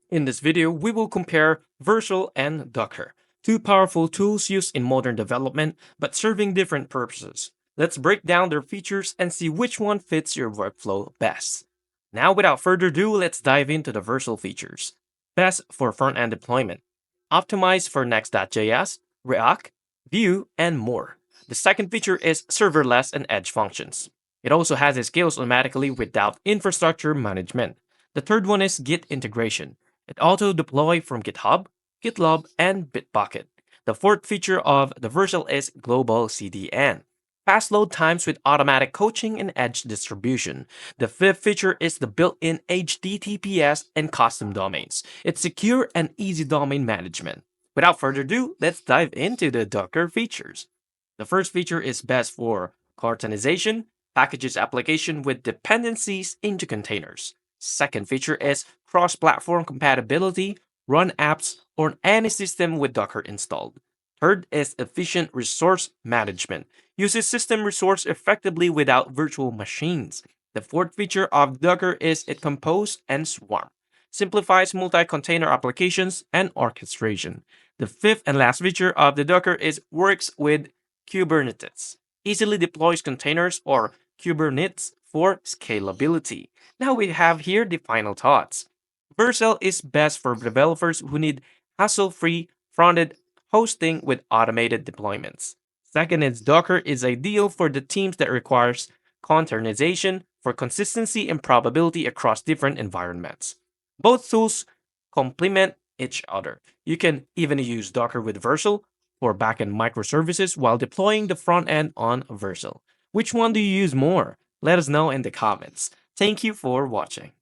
In this video, we will compare Vercel and Docker, two powerful tools used in modern development but serving different purposes. Let's break down their features and see which one fits your workflow best. Now, without further ado, let's dive into the Vercel features. Best for front-end deployment. Optimized for Next.js, React, Vue, and more. The second feature is serverless and edge functions. It also has it scales automatically without infrastructure management. The third one is Git integration. It auto-deploy from GitHub, GitLab, and Bitbucket. The fourth feature of the Vercel is global CDN. Fast load times with automatic coaching and edge distribution. The fifth feature is the built-in HTTPS and custom domains. It's secure and easy domain management. Without further ado, let's dive into the Docker features. The first feature is best for containerization, packages application with dependencies into containers. Second feature is cross-platform compatibility, run apps on any system with Docker installed. Third is efficient resource management. Uses system resource effectively without virtual machines. The fourth feature of Docker is it compose and swarm. Simplifies multi-container applications and orchestration. The fifth and last feature of the Docker is works with Kubernetes. Easily deploys containers or Kubernetes for scalability. Now we have here the final thoughts. Vercel is best for developers who need hassle-free front-end hosting with automated deployments. Second is Docker is ideal for the teams that requires containerization for consistency and probability across different environments. Both tools complement each other. You can even use Docker with Vercel for backend microservices while deploying the front end on Vercel. Which one do you use more? Let us know in the comments. Thank you for watching.